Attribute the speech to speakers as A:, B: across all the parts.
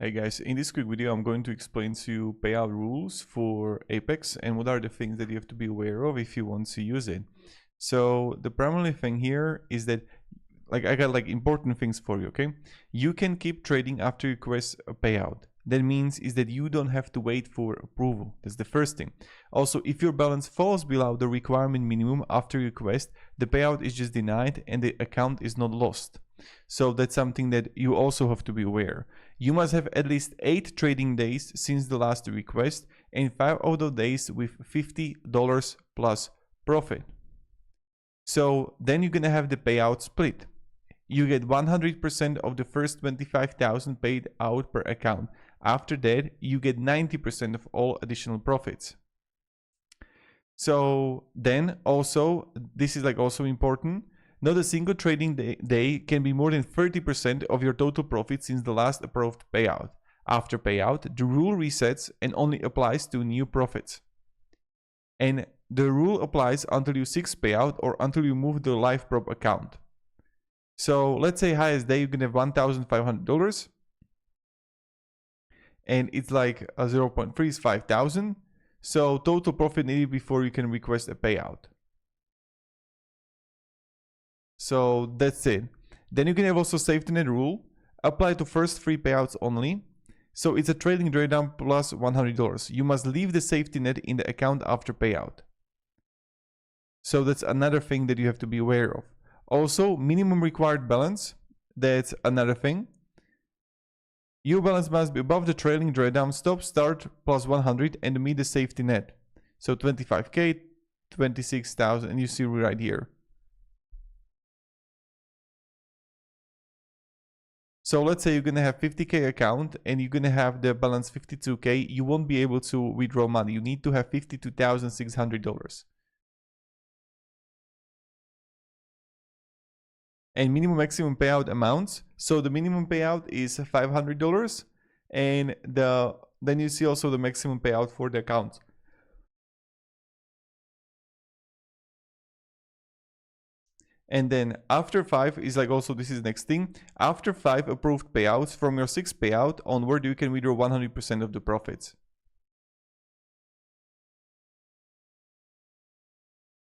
A: Hey guys, in this quick video I'm going to explain to you payout rules for Apex and what are the things that you have to be aware of if you want to use it. So the primary thing here is that I got important things for you, okay? You can keep trading after you request a payout. That means is that you don't have to wait for approval. That's the first thing. Also, if your balance falls below the requirement minimum after you request, the payout is just denied and the account is not lost. So that's something that you also have to be aware. You must have at least 8 trading days since the last request and 5 of those days with $50 plus profit. So then you're gonna have the payout split. You get 100% of the first 25,000 paid out per account. After that, you get 90% of all additional profits. So then also, this is also important. Not a single trading day can be more than 30% of your total profit since the last approved payout. After payout, the rule resets and only applies to new profits. And the rule applies until you 6 payout or until you move the live prop account. So let's say highest day you can have $1,500 and it's like a 0.3 is 5,000. So total profit needed before you can request a payout. So that's it. Then you can have also safety net rule apply to first 3 payouts only. So it's a trading drawdown plus $100. You must leave the safety net in the account after payout. So that's another thing that you have to be aware of. Also, minimum required balance, that's another thing. Your balance must be above the trailing drawdown stop start plus 100 and meet the safety net. So 25k, 26,000, and you see right here. So let's say you're gonna have 50k account and you're gonna have the balance 52k, you won't be able to withdraw money. You need to have $52,600. And minimum maximum payout amounts. So the minimum payout is $500 and then you see also the maximum payout for the account. And then after 5 is also this is the next thing. After 5 approved payouts from your 6th payout onward, you can withdraw 100% of the profits.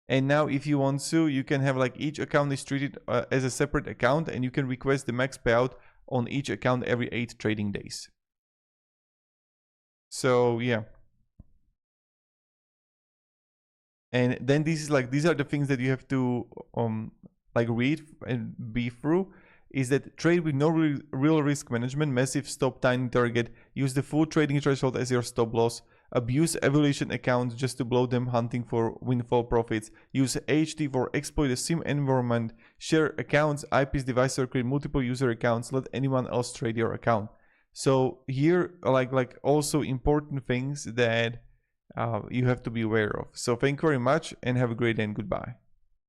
A: And now if you want to, you can have each account is treated as a separate account and you can request the max payout on each account every 8 trading days. So yeah. And then these are the things that you have to read and be through. Is that trade with no real risk management, massive stop tiny target, use the full trading threshold as your stop loss, abuse evaluation accounts just to blow them hunting for windfall profits, use HT for exploit a sim environment, share accounts, IPs, device or create multiple user accounts, let anyone else trade your account. So here also important things that you have to be aware of. So thank you very much and have a great day and goodbye.